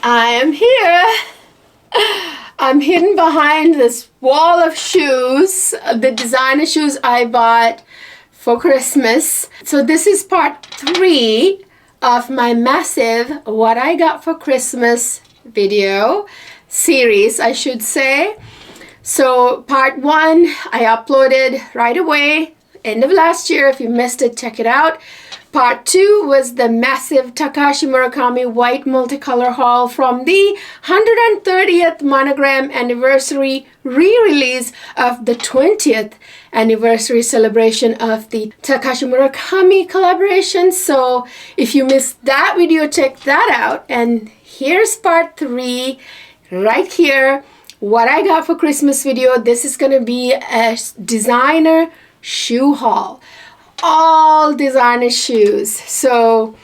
I am here. I'm hidden behind this wall of shoes, the designer shoes I bought for Christmas. So this is part 3 of my massive what I got for Christmas video series, I should say. So part 1 I uploaded right away, end of last year. If you missed it, check it out. Part 2 was the massive Takashi Murakami white multicolor haul from the 130th monogram anniversary re-release of the 20th anniversary celebration of the Takashi Murakami collaboration. So if you missed that video, check that out. And here's part 3 right here. What I got for Christmas video. This is going to be a designer shoe haul. All designer shoes. So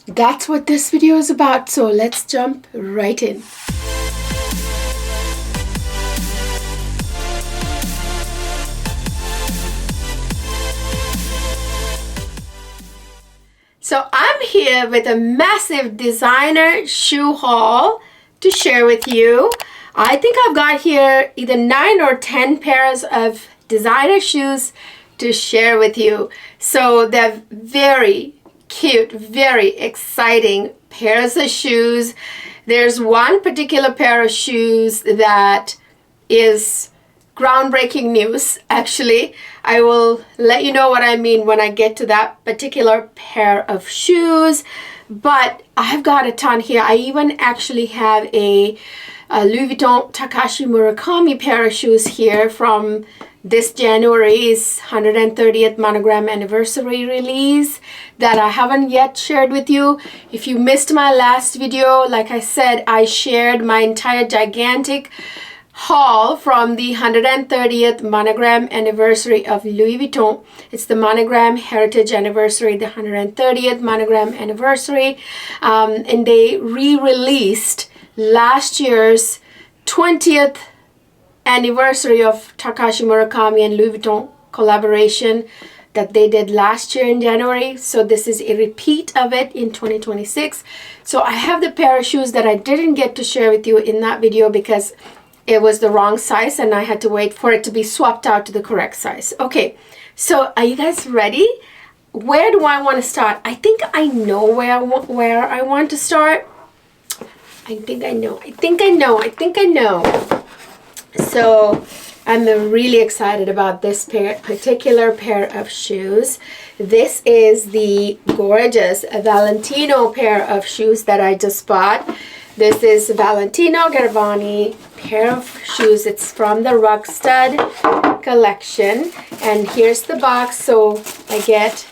that's what this video is about. So let's jump right in. So I'm here with a massive designer shoe haul to share with you. I think I've got here either 9 or 10 pairs of designer shoes to share with you. So they're very cute, very exciting pairs of shoes. There's one particular pair of shoes that is groundbreaking news. Actually, I will let you know what I mean when I get to that particular pair of shoes. But I've got a ton here. I even actually have a Louis Vuitton Takashi Murakami pair of shoes here from this January's 130th monogram anniversary release that I haven't yet shared with you. If you missed my last video, like I said, I shared my entire gigantic haul from the 130th monogram anniversary of Louis Vuitton. It's the monogram heritage anniversary, the 130th monogram anniversary, and they re-released last year's 20th anniversary of Takashi Murakami and Louis Vuitton collaboration that they did last year in January. So this is a repeat of it in 2026. So I have the pair of shoes that I didn't get to share with you in that video because it was the wrong size and I had to wait for it to be swapped out to the correct size. Okay, so are you guys ready? Where do I want to start? I think I know where I want to start. I think I know. So I'm really excited about this particular pair of shoes. This is the gorgeous Valentino pair of shoes that I just bought. This is Valentino Garavani pair of shoes. It's from the Rugstud collection. And here's the box. So I get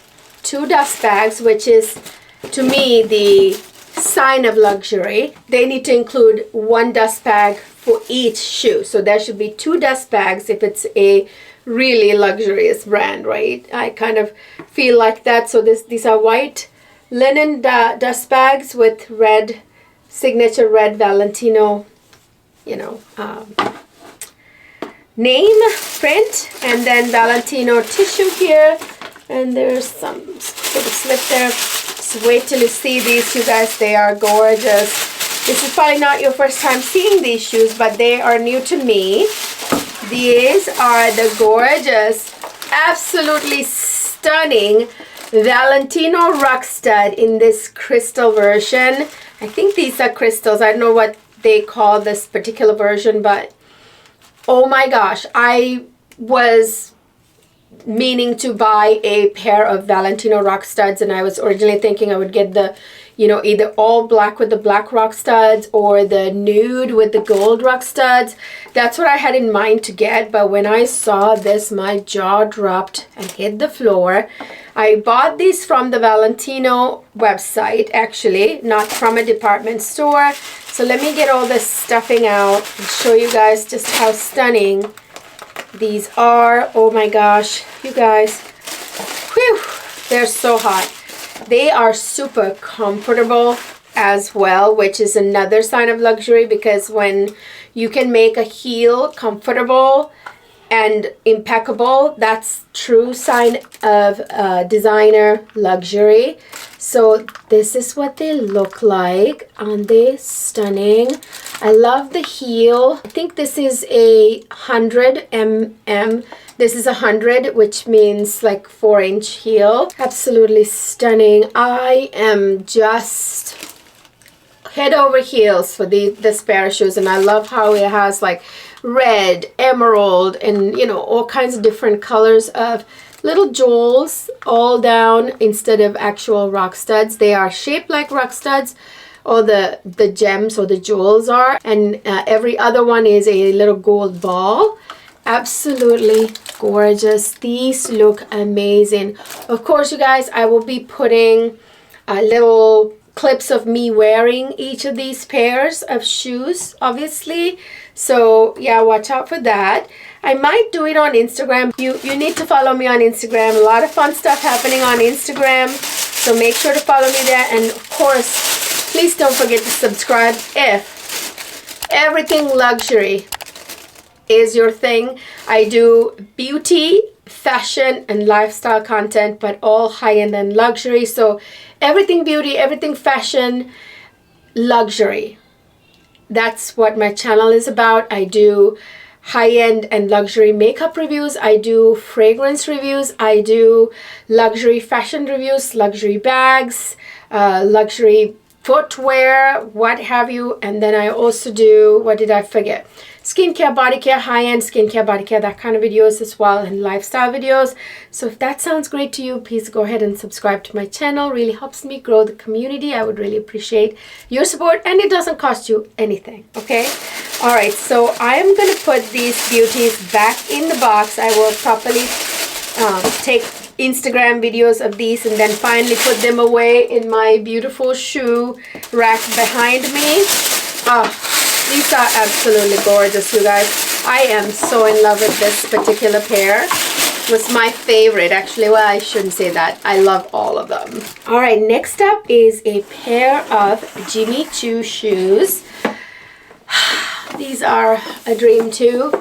2 dust bags, which is to me the sign of luxury. They need to include 1 dust bag for each shoe. So there should be 2 dust bags if it's a really luxurious brand, right? I kind of feel like that. So these are white linen dust bags with red signature red Valentino, name print, and then Valentino tissue here, and there's some sort of slip there. Just wait till you see these, you guys. They are gorgeous. This is probably not your first time seeing these shoes, but they are new to me. These are the gorgeous, absolutely stunning Valentino Rugstud in this crystal version. I think these are crystals. I don't know what they call this particular version, but oh my gosh, I was meaning to buy a pair of Valentino Rugstuds, and I was originally thinking I would get the either all black with the black rock studs or the nude with the gold rock studs. That's what I had in mind to get, but when I saw this, my jaw dropped and hit the floor. I bought these from the Valentino website, actually, not from a department store. So let me get all this stuffing out and show you guys just how stunning these are. Oh my gosh, you guys, whew, they're so hot. They are super comfortable as well, which is another sign of luxury, because when you can make a heel comfortable and impeccable, that's true sign of designer luxury. So this is what they look like. Aren't they stunning? I love the heel. I think this is a 100 mm. This is 100, which means like 4-inch heel. Absolutely stunning. I am just head over heels for this pair of shoes, and I love how it has like red, emerald, and you know, all kinds of different colors of little jewels all down instead of actual rock studs. They are shaped like rock studs, or the gems or the jewels are, and every other one is a little gold ball. Absolutely gorgeous. These look amazing. Of course, you guys, I will be putting little clips of me wearing each of these pairs of shoes, obviously. So yeah, watch out for that. I might do it on Instagram. You need to follow me on Instagram. A lot of fun stuff happening on Instagram. So make sure to follow me there. And of course, please don't forget to subscribe if everything luxury is your thing. I do beauty, fashion, and lifestyle content, but all high-end and luxury. So everything beauty, everything fashion, luxury. That's what my channel is about. I do high-end and luxury makeup reviews. I do fragrance reviews. I do luxury fashion reviews, luxury bags, luxury footwear, what have you. And then I also do, what did I forget? Skincare, body care, high-end skincare, body care, that kind of videos as well, and lifestyle videos. So if that sounds great to you, please go ahead and subscribe to my channel. Really helps me grow the community. I would really appreciate your support, and it doesn't cost you anything, okay? All right, so I am going to put these beauties back in the box. I will properly take Instagram videos of these and then finally put them away in my beautiful shoe rack behind me. These are absolutely gorgeous, you guys. I am so in love with this particular pair. It was my favorite, actually. Well, I shouldn't say that. I love all of them. All right, next up is a pair of Jimmy Choo shoes. These are a dream too.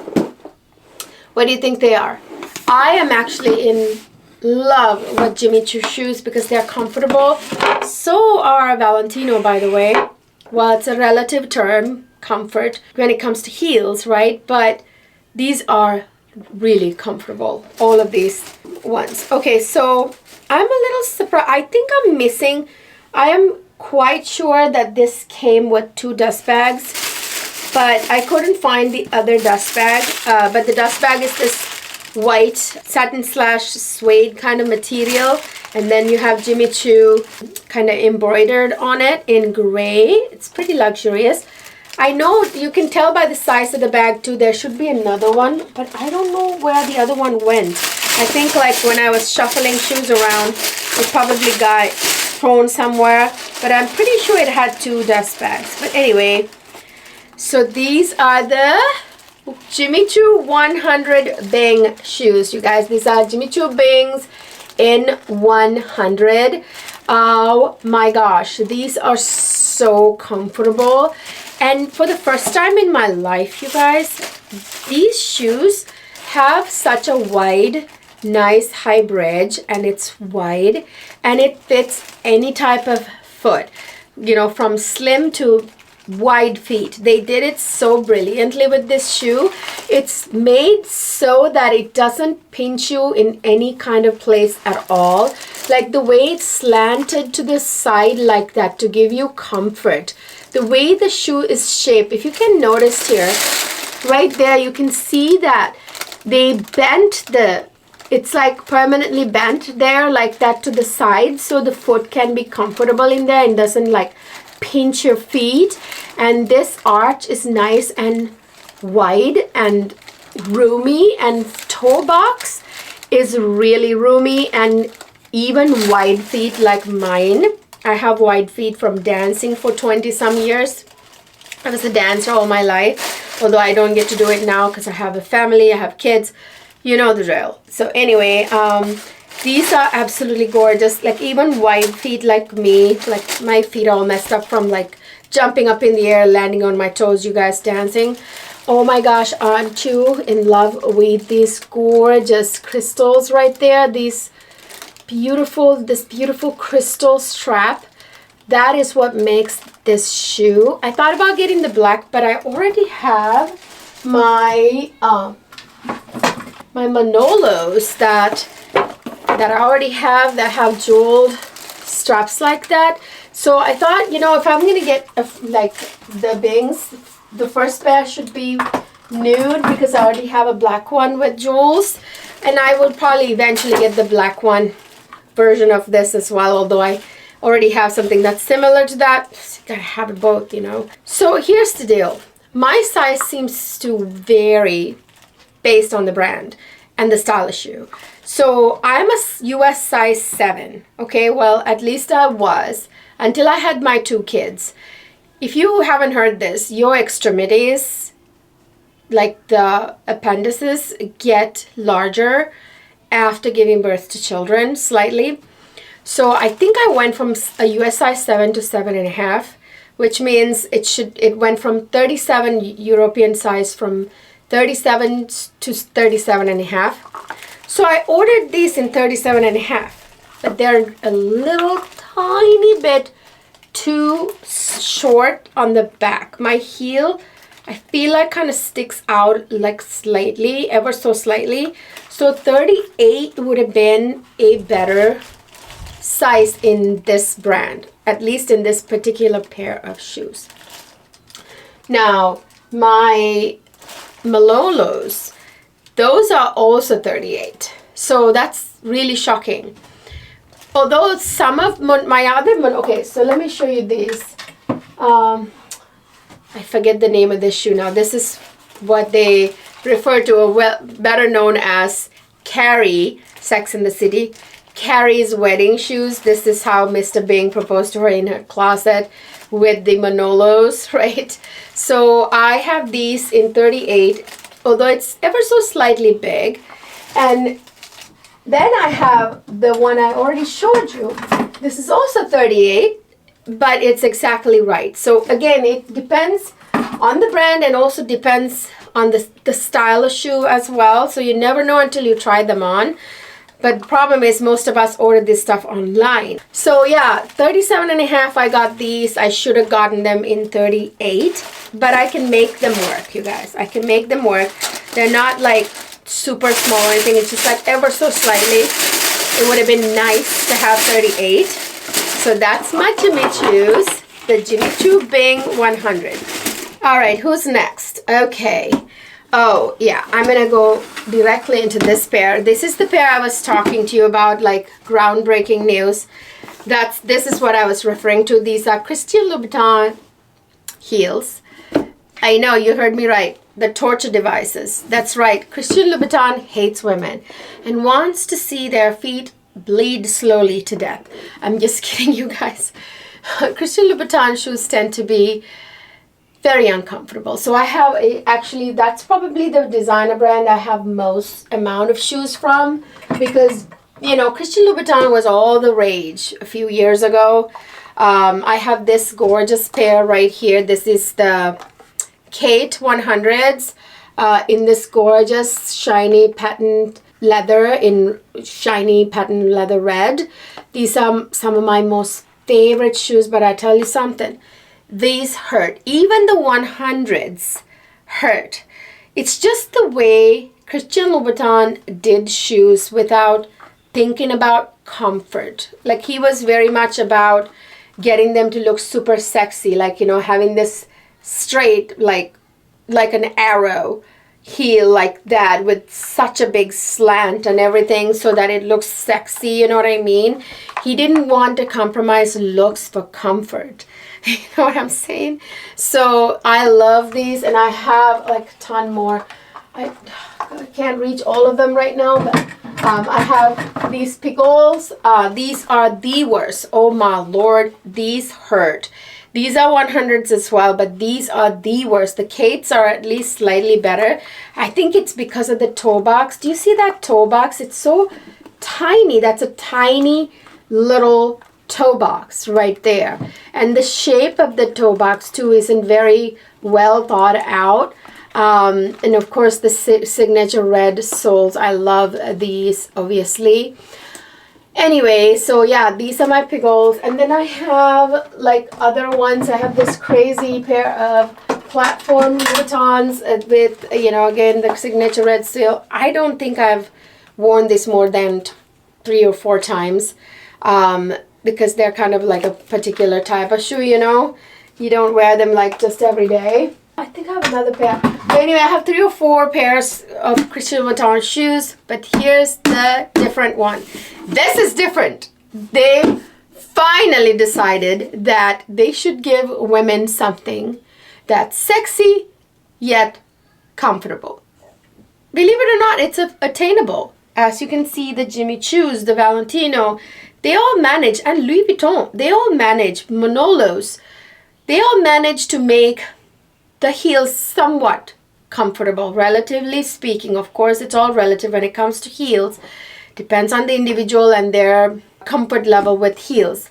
What do you think they are? I am actually in love with Jimmy Choo shoes because they're comfortable. So are Valentino, by the way. Well, it's a relative term, comfort, when it comes to heels, right? But these are really comfortable, all of these ones. Okay, so I'm a little surprised. I think I'm missing, I am quite sure that this came with 2 dust bags, but I couldn't find the other dust bag. But the dust bag is this white satin / suede kind of material, and then you have Jimmy Choo kind of embroidered on it in gray. It's pretty luxurious. I know you can tell by the size of the bag too, there should be another one, but I don't know where the other one went. I think like when I was shuffling shoes around, it probably got thrown somewhere, but I'm pretty sure it had 2 dust bags. But anyway, so these are the Jimmy Choo 100 Bing shoes, you guys. These are Jimmy Choo Bings in 100. Oh my gosh, these are so comfortable. And for the first time in my life, you guys, these shoes have such a wide, nice high bridge, and it's wide, and it fits any type of foot, you know, from slim to wide feet. They did it so brilliantly with this shoe. It's made so that it doesn't pinch you in any kind of place at all. Like the way it's slanted to the side like that to give you comfort. The way the shoe is shaped, if you can notice here, right there, you can see that they bent it's like permanently bent there like that to the side, so the foot can be comfortable in there and doesn't like pinch your feet. And this arch is nice and wide and roomy, and toe box is really roomy and even wide feet like mine. I have wide feet from dancing for 20 some years. I was a dancer all my life, although I don't get to do it now because I have a family, I have kids, you know the drill. So anyway, these are absolutely gorgeous. Like even wide feet like me, like my feet are all messed up from like jumping up in the air, landing on my toes, you guys, dancing. Oh my gosh, aren't you in love with these gorgeous crystals right there? These this beautiful crystal strap. That is what makes this shoe. I thought about getting the black, but I already have my my Manolos that I already have that have jeweled straps like that. So I thought, you know, if I'm gonna get like the Bings, the first pair should be nude because I already have a black one with jewels, and I will probably eventually get the black one version of this as well, although I already have something that's similar to that. So you gotta have it both, you know. So here's the deal. My size seems to vary based on the brand and the style of shoe. So I'm a US size 7, okay? Well, at least I was until I had my 2 kids. If you haven't heard this, your extremities, like the appendices, get larger after giving birth to children slightly. So I think I went from a US size 7 to 7.5, which means it went from 37 European size from 37 to 37.5. So I ordered these in 37.5, but they're a little tiny bit too short on the back. My heel, I feel like kind of sticks out like slightly, ever so slightly. So 38 would have been a better size in this brand, at least in this particular pair of shoes. Now, my Malolos, those are also 38. So that's really shocking. Although some of my other, okay, so let me show you these. I forget the name of this shoe now. This is what they refer to, well, better known as Carrie, Sex and the City. Carrie's wedding shoes. This is how Mr. Bing proposed to her in her closet with the Manolos, right? So I have these in 38, although it's ever so slightly big. And then I have the one I already showed you. This is also 38, but it's exactly right. So again, it depends on the brand and also depends on the style of shoe as well. So you never know until you try them on. But the problem is most of us order this stuff online. So yeah, 37.5, I got these. I should have gotten them in 38, but I can make them work, you guys. I can make them work. They're not like super small or anything. It's just like ever so slightly. It would have been nice to have 38. So that's my Jimmy Choos, the Jimmy Choo Bing 100. All right, who's next? Okay. Oh, yeah, I'm going to go directly into this pair. This is the pair I was talking to you about, like groundbreaking news. This is what I was referring to. These are Christian Louboutin heels. I know, you heard me right. The torture devices. That's right. Christian Louboutin hates women and wants to see their feet bleed slowly to death. I'm just kidding, you guys. Christian Louboutin shoes tend to be very uncomfortable. So I have actually, that's probably the designer brand I have most amount of shoes from, because, you know, Christian Louboutin was all the rage a few years ago. I have this gorgeous pair right here. This is the Kate 100s in this gorgeous shiny patent leather, in shiny patent leather red. These are some of my most favorite shoes, but I tell you something, these hurt. Even the 100s hurt. It's just the way Christian Louboutin did shoes without thinking about comfort. Like, he was very much about getting them to look super sexy, like, you know, having this straight, like an arrow heel like that with such a big slant and everything so that it looks sexy, you know what I mean? He didn't want to compromise looks for comfort. You know what I'm saying? So I love these, and I have like a ton more. I can't reach all of them right now, but I have these pickles. These are the worst. Oh my Lord, these hurt. These are 100s as well, but these are the worst. The Kates are at least slightly better. I think it's because of the toe box. Do you see that toe box? It's so tiny. That's a tiny little toe box right there. And the shape of the toe box too isn't very well thought out. And of course the signature red soles. I love these, obviously. Anyway, so yeah, these are my pickles. And then I have like other ones. I have this crazy pair of platform Louboutins with, you know, again, the signature red seal. I don't think I've worn this more than 3 or 4 times because they're kind of like a particular type of shoe, you know. You don't wear them like just every day. I think I have another pair. But anyway, I have 3 or 4 pairs of Christian Louboutin shoes, but here's the different one. This is different. They finally decided that they should give women something that's sexy yet comfortable. Believe it or not, it's attainable. As you can see, the Jimmy Choos, the Valentino, they all manage, and Louis Vuitton, they all manage, Manolos, they all manage to make the heels somewhat comfortable, relatively speaking. Of course, it's all relative when it comes to heels. Depends on the individual and their comfort level with heels.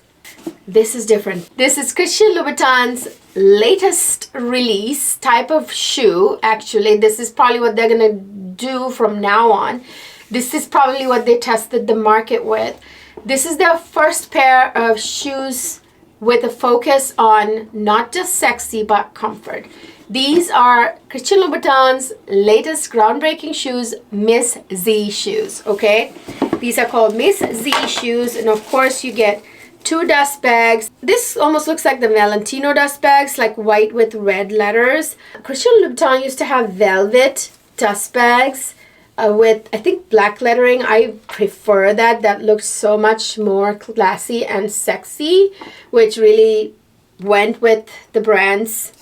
This is different. This is Christian Louboutin's latest release type of shoe. Actually, this is probably what they're gonna do from now on. This is probably what they tested the market with. This is their first pair of shoes with a focus on not just sexy but comfort. These are Christian Louboutin's latest groundbreaking shoes, Miss Z shoes, okay? These are called Miss Z shoes, and of course you get 2 dust bags. This almost looks like the Valentino dust bags, like white with red letters. Christian Louboutin used to have velvet dust bags with, I think, black lettering. I prefer that. That looks so much more classy and sexy, which really went with the brand's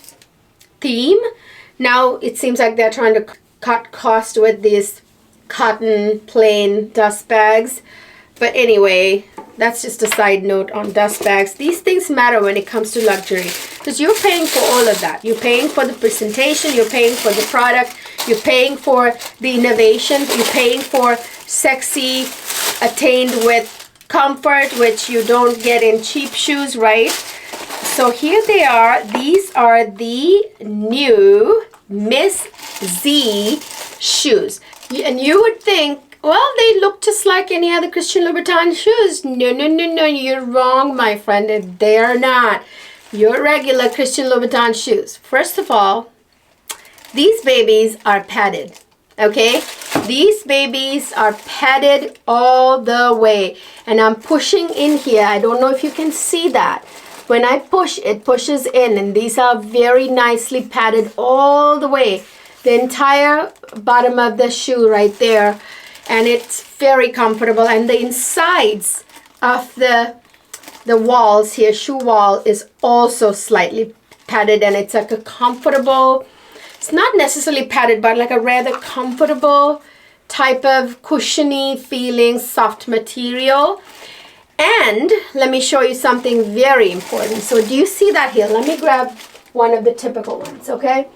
theme. Now it seems like they're trying to cut cost with these cotton plain dust bags. But anyway, that's just a side note on dust bags. These things matter when it comes to luxury because you're paying for all of that. You're paying for the presentation, you're paying for the product, you're paying for the innovation, you're paying for sexy attained with comfort, which you don't get in cheap shoes, right? So here they are. These are the new Miss Z shoes. And you would think, well, they look just like any other Christian Louboutin shoes. No, no, no, no. You're wrong, my friend. They are not your regular Christian Louboutin shoes. First of all, these babies are padded. Okay? These babies are padded all the way. And I'm pushing in here. I don't know if you can see that. When I push, it pushes in, and these are very nicely padded all the way. The entire bottom of the shoe right there. And it's very comfortable. And the insides of the walls here, shoe wall, is also slightly padded. And it's like a comfortable, it's not necessarily padded, but like a rather comfortable type of cushiony feeling, soft material. And let me show you something very important. So do you see that here? Let me grab one of the typical ones, okay?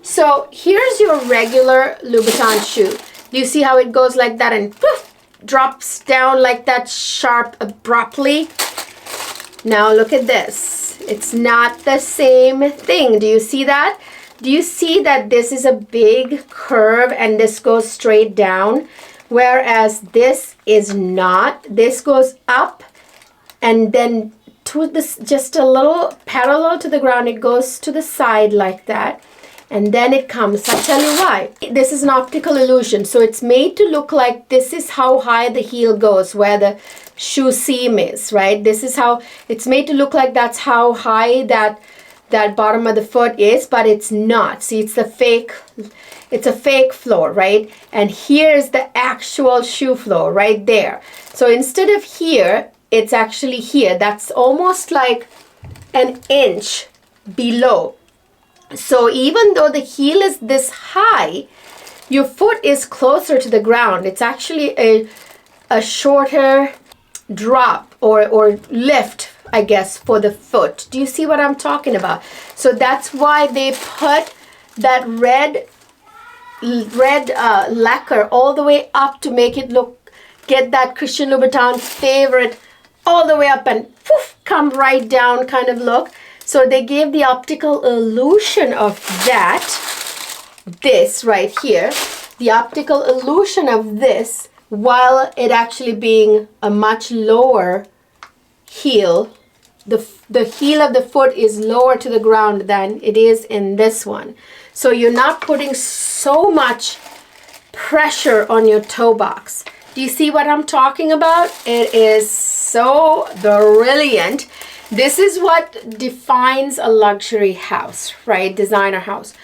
So here's your regular Louboutin shoe. Do you see how it goes like that and poof, drops down like that sharp abruptly? Now look at this. It's not the same thing. Do you see that? Do you see that this is a big curve and this goes straight down? Whereas this is not. This goes up and then to this, just a little parallel to the ground, it goes to the side like that. And then it comes. I'll tell you why. This is an optical illusion. So it's made to look like this is how high the heel goes, where the shoe seam is, right? This is how it's made to look like that's how high that bottom of the foot is, but it's not. See, it's a fake floor, right? And here's the actual shoe floor right there. So instead of here, it's actually here. That's almost like an inch below. So even though the heel is this high, your foot is closer to the ground. It's actually a shorter drop or lift, I guess, for the foot. Do you see what I'm talking about? So that's why they put that red lacquer all the way up to make it look, get that Christian Louboutin favorite all the way up and poof, come right down kind of look. So they gave the optical illusion of that, this right here, the optical illusion of this while it actually being a much lower heel. The heel of the foot is lower to the ground than it is in this one. So you're not putting so much pressure on your toe box. Do you see what I'm talking about? It is so brilliant. This is what defines a luxury house, right? Designer house.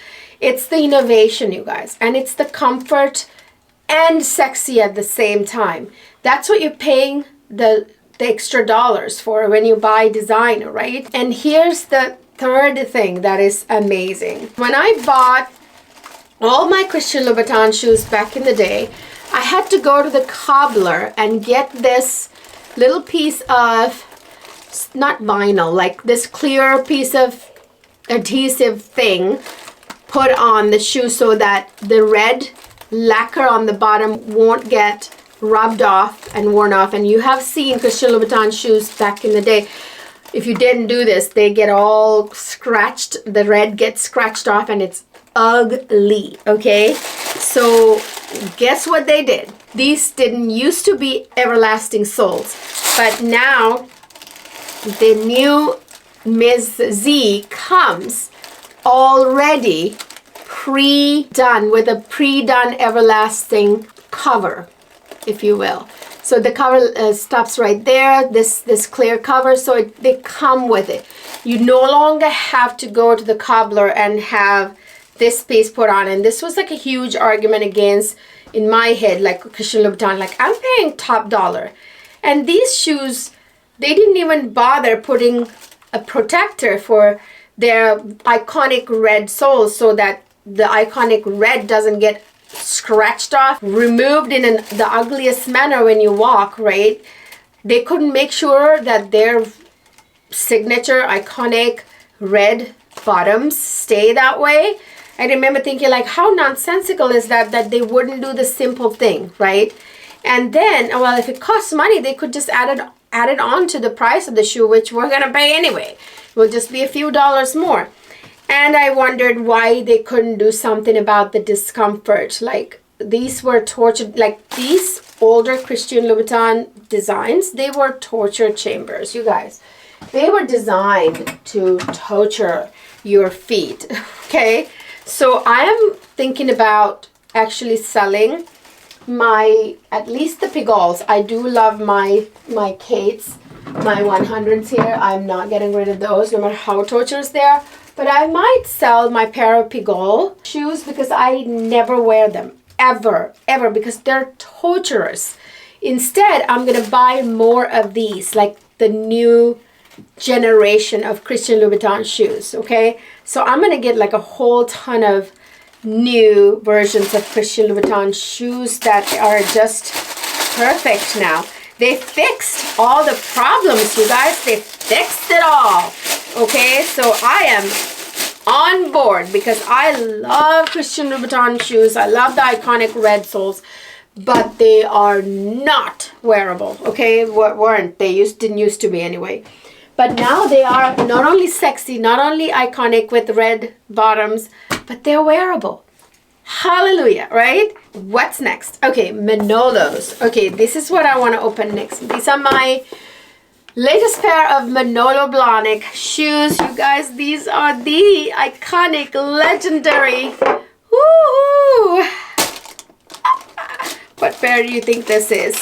It's the innovation, you guys, and it's the comfort and sexy at the same time. That's what you're paying the extra dollars for when you buy designer, right? And here's the third thing that is amazing. When I bought all my Christian Louboutin shoes back in the day, I had to go to the cobbler and get this little piece of, not vinyl, like this clear piece of adhesive thing put on the shoe so that the red lacquer on the bottom won't get rubbed off and worn off. And you have seen Christian Louboutin shoes back in the day. If you didn't do this, they get all scratched. The red gets scratched off and it's ugly, okay? So guess what they did? These didn't used to be everlasting soles, but now the new Ms. Z comes already pre-done with a pre-done everlasting cover, if you will. So the cover stops right there, this clear cover, so they come with it. You no longer have to go to the cobbler and have this piece put on. And this was like a huge argument against, in my head, like Christian Louboutin, like I'm paying top dollar. And these shoes, they didn't even bother putting a protector for their iconic red soles so that the iconic red doesn't get scratched off, removed in the ugliest manner when you walk, right? They couldn't make sure that their signature iconic red bottoms stay that way. I remember thinking, like, how nonsensical is that they wouldn't do the simple thing, right? And then, well, if it costs money, they could just add it on to the price of the shoe, which we're gonna pay anyway. It will just be a few dollars more. And I wondered why they couldn't do something about the discomfort. Like, these were tortured, like these older Christian Louboutin designs, they were torture chambers, you guys. They were designed to torture your feet, okay? So I am thinking about actually selling at least the Pigaults. I do love my Kates, my 100s here. I'm not getting rid of those, no matter how torturous they are. But I might sell my pair of Pigault shoes because I never wear them, ever, because they're torturous. Instead, I'm going to buy more of these, like the new generation of Christian Louboutin shoes, okay? So I'm going to get like a whole ton of new versions of Christian Louboutin shoes that are just perfect now. They fixed all the problems, you guys. They fixed it all. Okay, so I am on board because I love Christian Louboutin shoes. I love the iconic red soles, but they are not wearable. Okay, weren't they? Didn't used to be anyway. But now they are not only sexy, not only iconic with red bottoms, but they're wearable. Hallelujah, right? What's next? Okay, Manolos. Okay, this is what I want to open next. These are my latest pair of Manolo Blahnik shoes. You guys, these are the iconic, legendary. Woohoo! What pair do you think this is?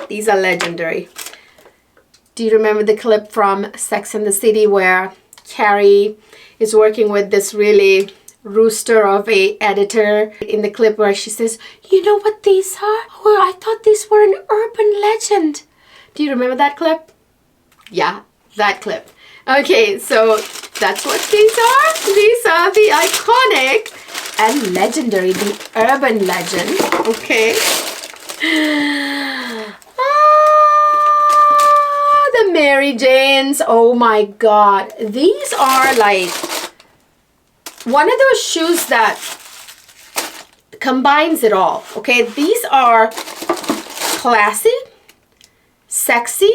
These are legendary. Do you remember the clip from Sex and the City where Carrie is working with this really rooster of a editor in the clip where she says, you know what these are? Oh, I thought these were an urban legend. Do you remember that clip? Yeah, that clip. Okay, so that's what these are. These are the iconic and legendary, the urban legend. Okay. The Mary Janes. Oh my God. These are like one of those shoes that combines it all. Okay, these are classy, sexy,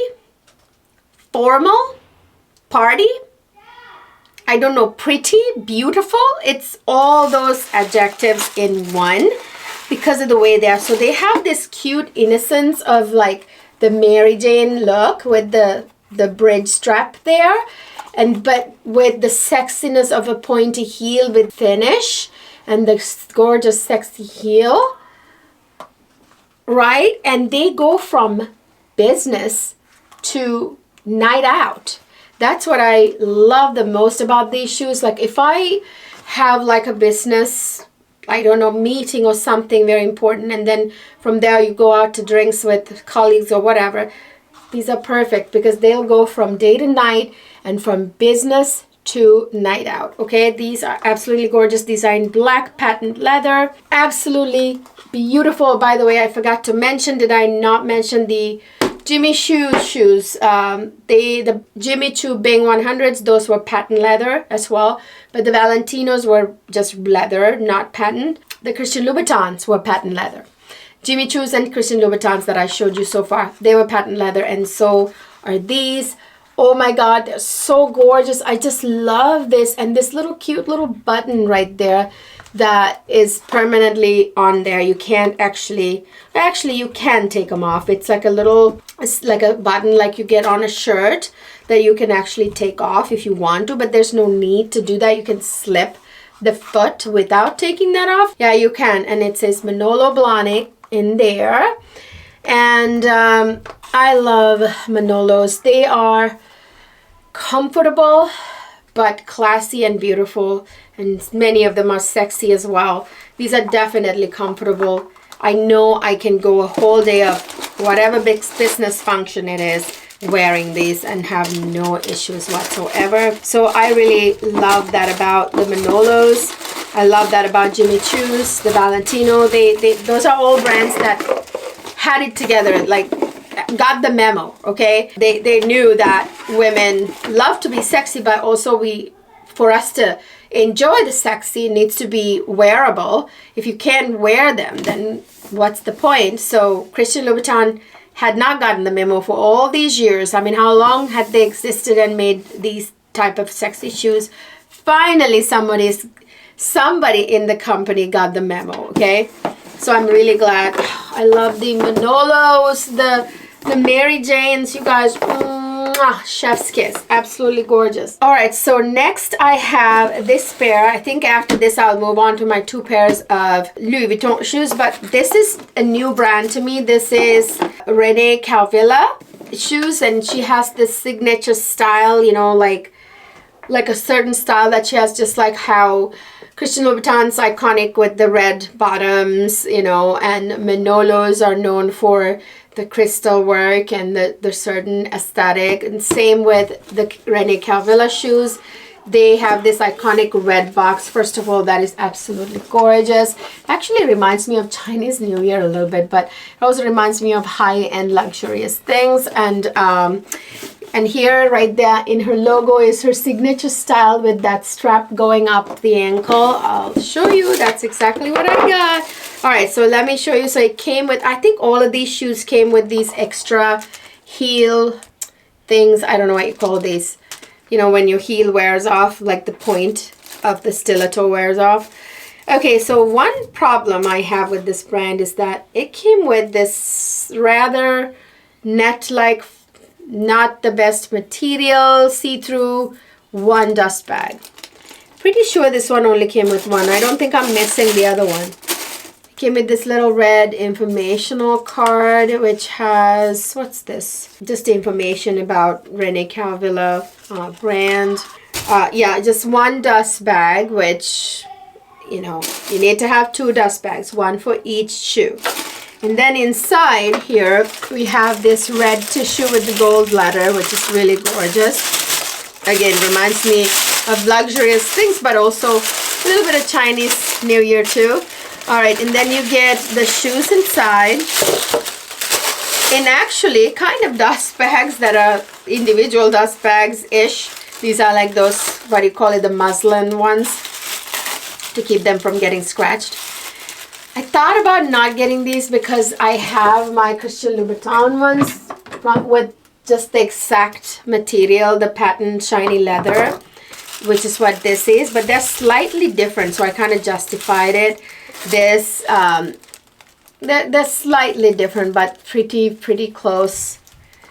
formal, party, I don't know, pretty, beautiful. It's all those adjectives in one. because of the way they are. So they have this cute innocence of like the Mary Jane look with the bridge strap there, and but with the sexiness of a pointy heel with finish and the gorgeous sexy heel, right? And they go from business to night out. That's what I love the most about these shoes. Like if I have like a business, I don't know, meeting or something very important, and then from there you go out to drinks with colleagues or whatever, these are perfect because they'll go from day to night and from business to night out. Okay, these are absolutely gorgeous. These are in black patent leather, absolutely beautiful. By the way, I forgot to mention, did I not mention the Jimmy Choo shoes? The Jimmy Choo Bing 100s, those were patent leather as well, but the Valentinos were just leather, not patent. The Christian Louboutins were patent leather. Jimmy Choo's and Christian Louboutins that I showed you so far, they were patent leather, and so are these. Oh my God, they're so gorgeous. I just love this, and this little cute little button right there that is permanently on there. You can't actually you can take them off. It's like it's like a button like you get on a shirt that you can actually take off if you want to, but there's no need to do that. You can slip the foot without taking that off. Yeah, you can, and it says Manolo Blahnik in there. And I love Manolos. They are comfortable but classy and beautiful, and many of them are sexy as well. These are definitely comfortable. I know I can go a whole day of whatever big business function it is wearing these and have no issues whatsoever. So I really love that about the Manolos. I love that about Jimmy Choo's, the Valentino. Those are all brands that had it together, like got the memo. Okay, they knew that women love to be sexy, but also for us to enjoy the sexy, it needs to be wearable. If you can't wear them, then what's the point? So Christian Louboutin had not gotten the memo for all these years. I mean, how long had they existed and made these type of sexy shoes? Finally, somebody in the company got the memo. Okay, so I'm really glad. I love the Manolos, the Mary Janes, you guys. Chef's kiss, absolutely gorgeous. All right, so next I have this pair. I think after this I'll move on to my 2 pairs of Louis Vuitton shoes, but this is a new brand to me. This is Rene Caovilla shoes, and she has this signature style, you know, like a certain style that she has, just like how Christian Louboutin's iconic with the red bottoms, you know, and Manolos are known for the crystal work and the certain aesthetic. And same with the Rene Caovilla shoes. They have this iconic red box. First of all, that is absolutely gorgeous. Actually reminds me of Chinese New Year a little bit, but it also reminds me of high-end luxurious things. And here right there in her logo is her signature style with that strap going up the ankle. I'll show you. That's exactly what I got. All right, so let me show you. So it came with, I think all of these shoes came with these extra heel things. I don't know what you call these. You know, when your heel wears off, like the point of the stiletto wears off. Okay, so one problem I have with this brand is that it came with this rather net-like, not the best material, see-through, one dust bag. Pretty sure this one only came with one. I don't think I'm missing the other one. It came with this little red informational card, which has, what's this? Just information about Rene Caovilla brand. Yeah, just one dust bag, which, you know, you need to have 2 dust bags, one for each shoe. And then inside here, we have this red tissue with the gold letter, which is really gorgeous. Again, reminds me of luxurious things, but also a little bit of Chinese New Year too. All right, and then you get the shoes inside. In actually kind of dust bags that are individual dust bags-ish. These are like those, what do you call it, the muslin ones, to keep them from getting scratched. I thought about not getting these because I have my Christian Louboutin ones with just the exact material, the patent shiny leather, which is what this is, but they're slightly different, so I kind of justified it. This they're slightly different, but pretty close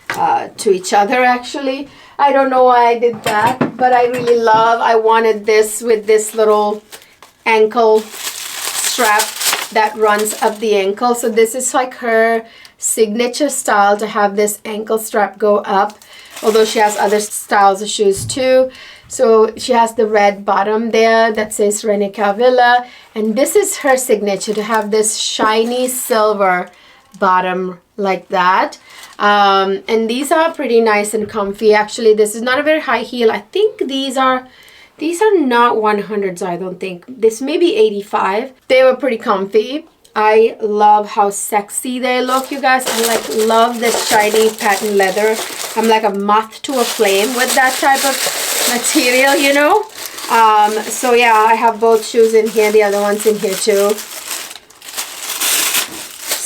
to each other actually. I don't know why I did that, but I wanted this with this little ankle strap that runs up the ankle. So this is like her signature style, to have this ankle strap go up, although she has other styles of shoes too. So she has the red bottom there that says Rene Caovilla, and this is her signature, to have this shiny silver bottom like that. And these are pretty nice and comfy. Actually, this is not a very high heel. I think these are not 100s, I don't think. This may be 85. They were pretty comfy. I love how sexy they look, you guys. I love this shiny patent leather. I'm like a moth to a flame with that type of material, you know. So yeah, I have both shoes in here, the other one's in here too.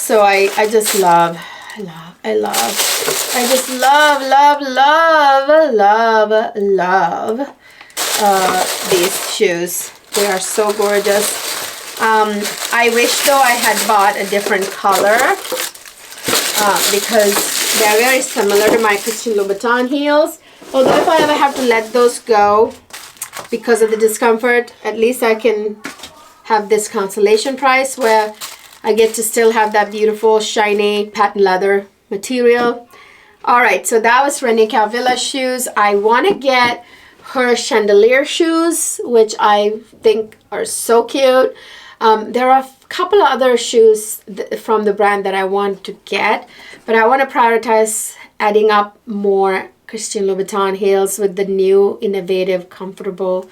So I just love these shoes. They are so gorgeous. I wish though I had bought a different color because they're very similar to my Christian Louboutin heels. Although if I ever have to let those go because of the discomfort, at least I can have this consolation price where I get to still have that beautiful shiny patent leather material. Alright, so that was Rene Caovilla shoes. I want to get her chandelier shoes, which I think are so cute. There are a couple of other shoes from the brand that I want to get, but I want to prioritize adding up more Christian Louboutin heels with the new, innovative, comfortable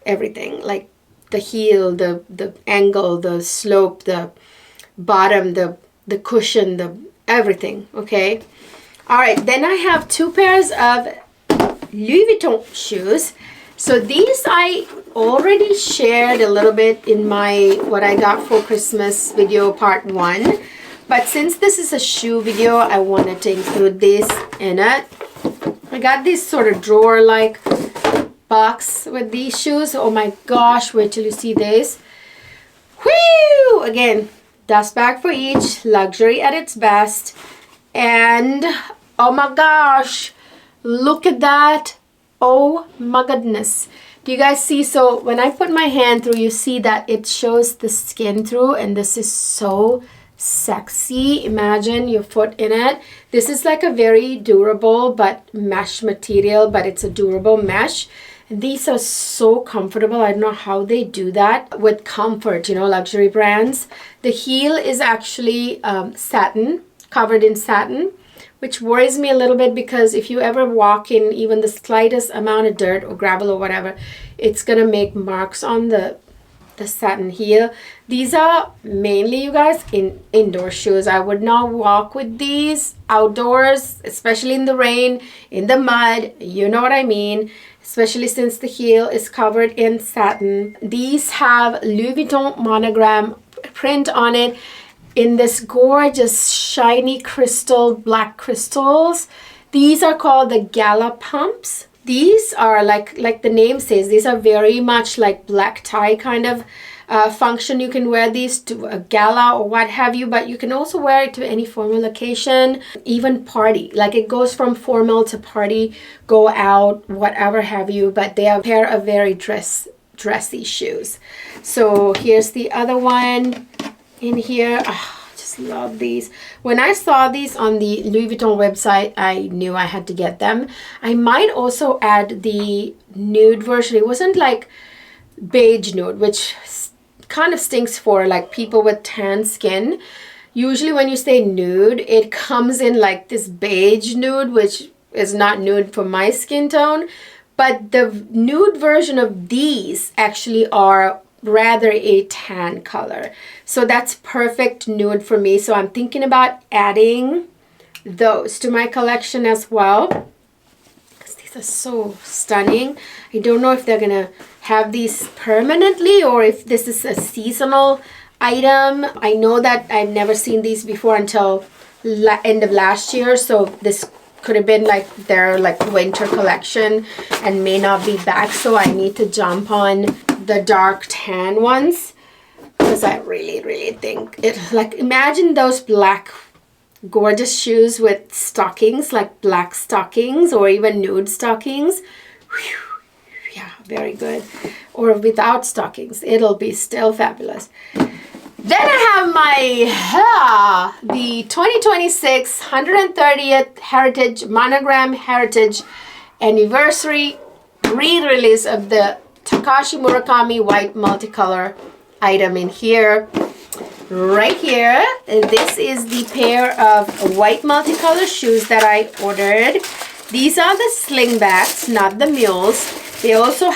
everything. Like the heel, the angle, the slope, the bottom, the cushion, the everything, okay? All right, then I have two pairs of Louis Vuitton shoes. So these I already shared a little bit in my what I got for Christmas video part 1. But since this is a shoe video, I wanted to include these in it. I got this sort of drawer-like box with these shoes. Oh my gosh, wait till you see this. Whew! Again, dust bag for each, luxury at its best. And oh my gosh, look at that. Oh my goodness. Do you guys see? So when I put my hand through, you see that it shows the skin through, and this is so sexy. Imagine your foot in it. This is like a very durable but mesh material, but it's a durable mesh. And these are so comfortable. I don't know how they do that with comfort, you know, luxury brands. The heel is actually satin, covered in satin, which worries me a little bit because if you ever walk in even the slightest amount of dirt or gravel or whatever, it's gonna make marks on the satin heel. These are mainly, you guys, indoor shoes. I would not walk with these outdoors, especially in the rain, in the mud, you know what I mean, especially since the heel is covered in satin. These have Louis Vuitton monogram print on it in this gorgeous shiny crystal, black crystals. These are called the gala pumps. These are like the name says, these are very much like black tie kind of function. You can wear these to a gala or what have you, but you can also wear it to any formal occasion, even party. Like it goes from formal to party, go out, whatever have you, but they are a pair of very dressy shoes. So here's the other one in here. Oh, just love these. When I saw these on the Louis Vuitton website, I knew I had to get them. I might also add the nude version. It wasn't like beige nude, which kind of stinks for like people with tan skin. Usually when you say nude, it comes in like this beige nude, which is not nude for my skin tone. But the nude version of these actually are rather a tan color, so that's perfect nude for me. So I'm thinking about adding those to my collection as well, because these are so stunning. I don't know if they're gonna have these permanently or if this is a seasonal item. I know that I've never seen these before until end of last year, so this could have been like their like winter collection and may not be back, so I need to jump on the dark tan ones. because I really think it, like, imagine those black gorgeous shoes with stockings, like black stockings or even nude stockings. Whew. Yeah, very good. Or without stockings, it'll be still fabulous. Then I have my the 2026 130th Heritage Monogram Heritage Anniversary re-release of the Takashi Murakami white multicolor item in here. Right here, this is the pair of white multicolor shoes that I ordered. These are the slingbacks, not the mules. They also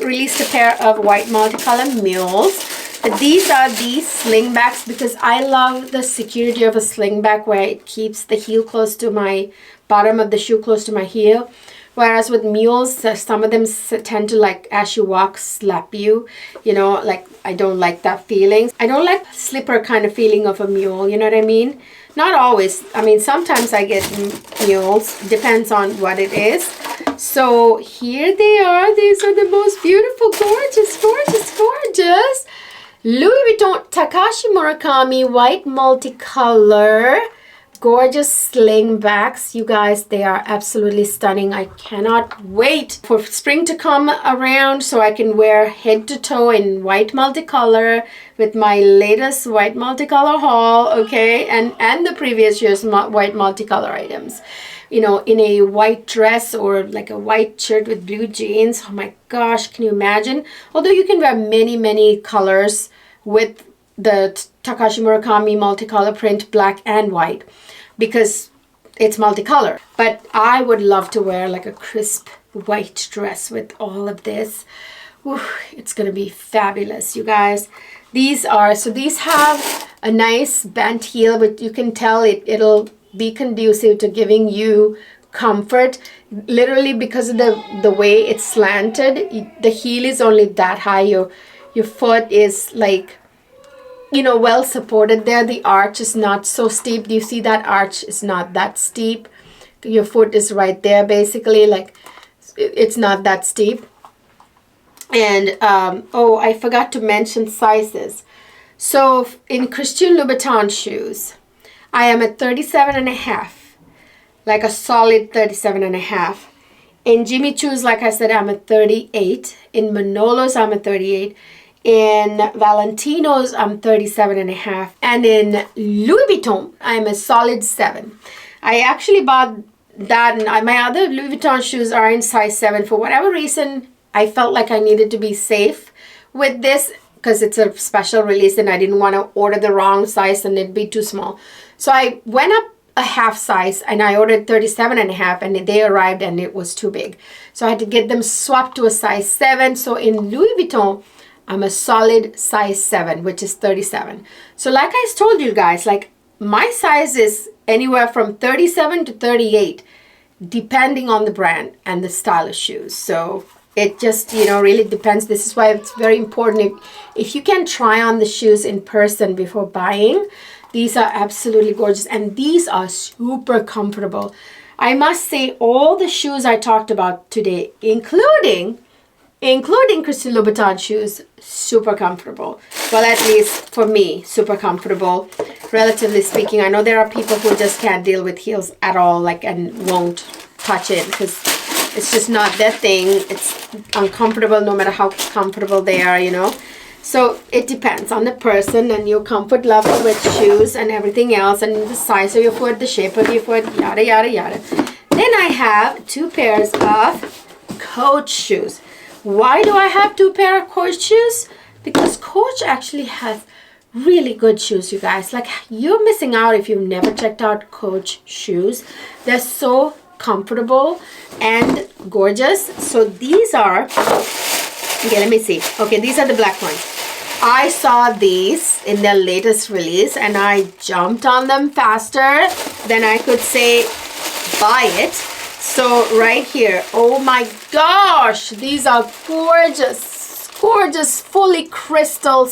released a pair of white multicolor mules. But these are the slingbacks because I love the security of a slingback where it keeps the heel close to my bottom of the shoe close to my heel. Whereas with mules, some of them tend to, like, as you walk, slap you. You know, like, I don't like that feeling. I don't like slipper kind of feeling of a mule, you know what I mean? Not always. I mean, sometimes I get mules. Depends on what it is. So here they are. These are the most beautiful, gorgeous Louis Vuitton Takashi Murakami white multicolor. Gorgeous slingbacks. You guys, they are absolutely stunning. I cannot wait for spring to come around so I can wear head to toe in white multicolor with my latest white multicolor haul, okay, and the previous year's white multicolor items. You know, in a white dress or like a white shirt with blue jeans. Oh my gosh, can you imagine? Although you can wear many colors with the Takashi Murakami multicolor print, black and white, because it's multicolor. But I would love to wear like a crisp white dress with all of this. Ooh, it's gonna be fabulous, you guys. These have a nice bent heel, but you can tell it'll be conducive to giving you comfort, literally because of the way it's slanted. The heel is only that high. Your foot is, like, you know, well supported there. The arch is not so steep. Do you see that arch is not that steep? Your foot is right there, basically, like, it's not that steep. And oh, I forgot to mention sizes. So in Christian Louboutin shoes, I am at 37.5, like a solid 37.5. In Jimmy Choo's, like I said, I'm at 38. In Manolo's, I'm at 38. In Valentino's, I'm 37.5. And in Louis Vuitton, I'm a solid 7. I actually bought that, and my other Louis Vuitton shoes are in size 7. For whatever reason, I felt like I needed to be safe with this because it's a special release and I didn't want to order the wrong size and it'd be too small. So I went up a half size and I ordered 37.5, and they arrived and it was too big. So I had to get them swapped to a size 7. So in Louis Vuitton, I'm a solid size 7, which is 37. So like I told you guys, like, my size is anywhere from 37 to 38, depending on the brand and the style of shoes. So it just, you know, really depends. This is why it's very important. If you can try on the shoes in person before buying, these are absolutely gorgeous. And these are super comfortable. I must say, all the shoes I talked about today, including Christian Louboutin shoes, super comfortable. Well, at least for me, super comfortable, relatively speaking. I know there are people who just can't deal with heels at all, like, and won't touch it because it's just not their thing. It's uncomfortable no matter how comfortable they are, you know. So it depends on the person and your comfort level with shoes and everything else, and the size of your foot, the shape of your foot, yada, yada, yada. Then I have 2 pairs of Coach shoes. Why do I have 2 pair of Coach shoes? Because Coach actually has really good shoes, you guys. Like, you're missing out if you've never checked out Coach shoes. They're so comfortable and gorgeous. So these are, okay, let me see. Okay, these are the black ones. I saw these in their latest release and I jumped on them faster than I could say buy it. So right here, oh my gosh, these are gorgeous, gorgeous, fully crystal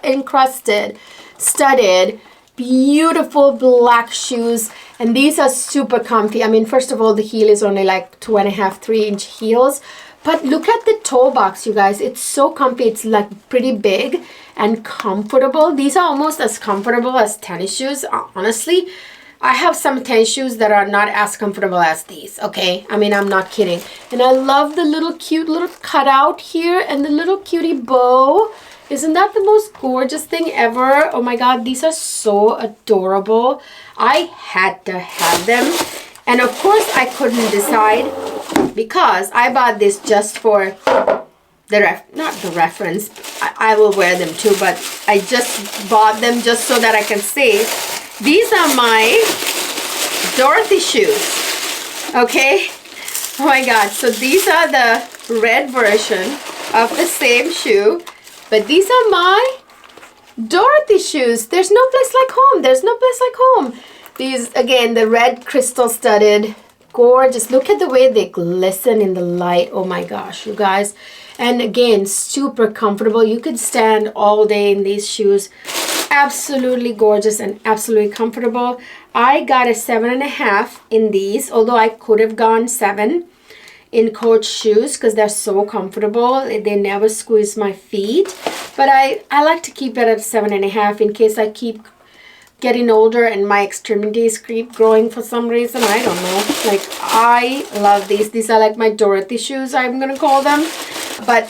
encrusted, studded, beautiful black shoes. And these are super comfy. I mean, first of all, the heel is only like 2.5, 3-inch heels, But look at the toe box, you guys. It's so comfy. It's like pretty big and comfortable. These are almost as comfortable as tennis shoes. Honestly, I have some tennis shoes that are not as comfortable as these, okay? I mean, I'm not kidding. And I love the little cute little cutout here and the little cutie bow. Isn't that the most gorgeous thing ever? Oh my God, these are so adorable. I had to have them. And of course, I couldn't decide because I bought this just for not the reference. I will wear them too, but I just bought them just so that I can see. These are my Dorothy shoes, okay? Oh my God, so these are the red version of the same shoe, but these are my Dorothy shoes. There's no place like home. There's no place like home. These, again, the red crystal studded, gorgeous. Look at the way they glisten in the light. Oh my gosh, you guys. And again, super comfortable. You could stand all day in these shoes. Absolutely gorgeous and absolutely comfortable. I got a 7.5 in these, although I could have gone 7 in Coach shoes because they're so comfortable. They never squeeze my feet. But I like to keep it at 7.5 in case I keep getting older and my extremities keep growing for some reason. I don't know. Like, I love these. These are like my Dorothy shoes, I'm gonna call them. But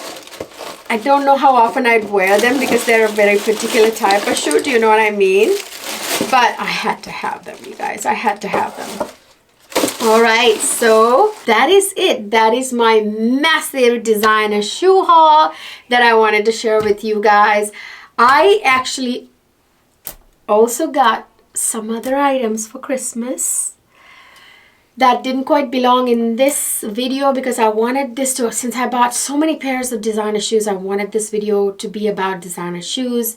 I don't know how often I'd wear them because they're a very particular type of shoe. Do you know what I mean? But I had to have them, you guys. I had to have them. All right, so that is it. That is my massive designer shoe haul that I wanted to share with you guys. I actually also got some other items for Christmas that didn't quite belong in this video because I wanted this to, since I bought so many pairs of designer shoes, I wanted this video to be about designer shoes.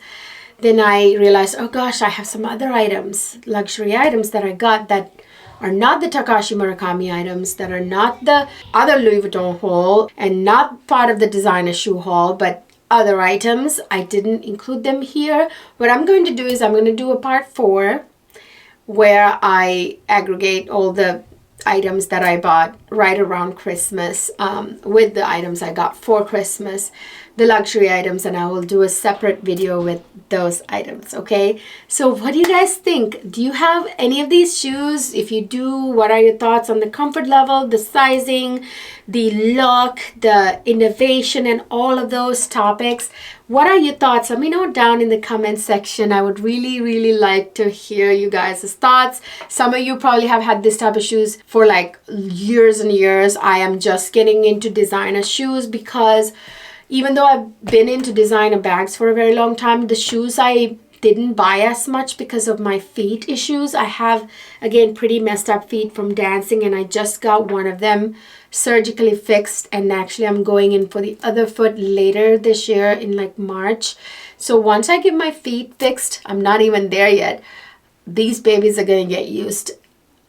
Then I realized, oh gosh, I have some other items, luxury items that I got that are not the Takashi Murakami items, that are not the other Louis Vuitton haul and not part of the designer shoe haul, but other items. I didn't include them here. What I'm going to do is I'm going to do a part 4 where I aggregate all the items that I bought right around Christmas with the items I got for Christmas, the luxury items, and I will do a separate video with those items, okay? So what do you guys think? Do you have any of these shoes? If you do, what are your thoughts on the comfort level, the sizing, the look, the innovation, and all of those topics? What are your thoughts? Let me know down in the comment section. I would really, really like to hear you guys' thoughts. Some of you probably have had this type of shoes for like years and years. I am just getting into designer shoes because even though I've been into designer bags for a very long time, the shoes I didn't buy as much because of my feet issues. I have, again, pretty messed up feet from dancing, and I just got one of them surgically fixed, and actually I'm going in for the other foot later this year in like March. So once I get my feet fixed, I'm not even there yet, these babies are going to get used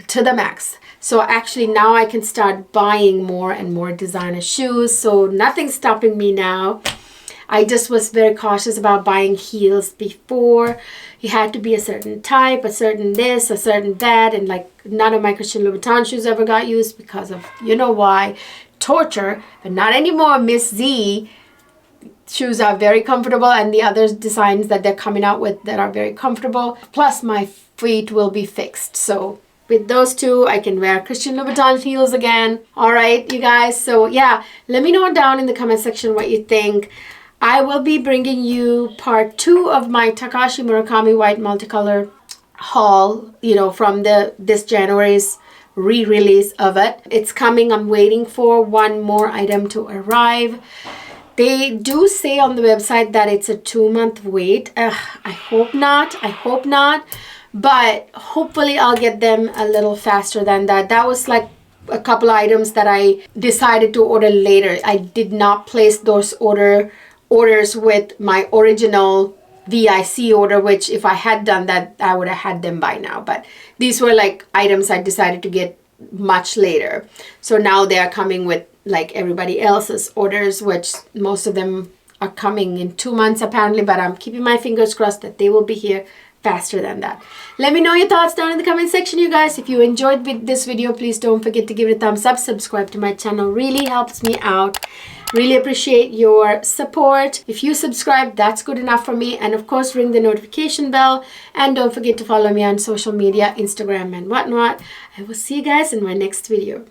to the max. So actually now I can start buying more and more designer shoes. So nothing's stopping me now. I just was very cautious about buying heels before. You had to be a certain type, a certain this, a certain that. And like none of my Christian Louboutin shoes ever got used because of, you know why, torture. But not anymore. Miss Z shoes are very comfortable, and the other designs that they're coming out with that are very comfortable. Plus my feet will be fixed. So with those two, I can wear Christian Louboutin heels again. All right, you guys. So yeah, let me know down in the comment section what you think. I will be bringing you part 2 of my Takashi Murakami white multicolor haul, you know, from this January's re-release of it. It's coming. I'm waiting for one more item to arrive. They do say on the website that it's a 2-month wait. I hope not. I hope not. But hopefully I'll get them a little faster than that. That was like a couple items that I decided to order later. I did not place those orders with my original VIC order, which if I had done that, I would have had them by now. But these were like items I decided to get much later. So now they are coming with like everybody else's orders, which most of them are coming in 2 months apparently, but I'm keeping my fingers crossed that they will be here faster than that. Let me know your thoughts down in the comment section, you guys. If you enjoyed this video, please don't forget to give it a thumbs up. Subscribe to my channel. Really helps me out. Really appreciate your support. If you subscribe, that's good enough for me. And of course, ring the notification bell. And don't forget to follow me on social media, Instagram and whatnot. I will see you guys in my next video.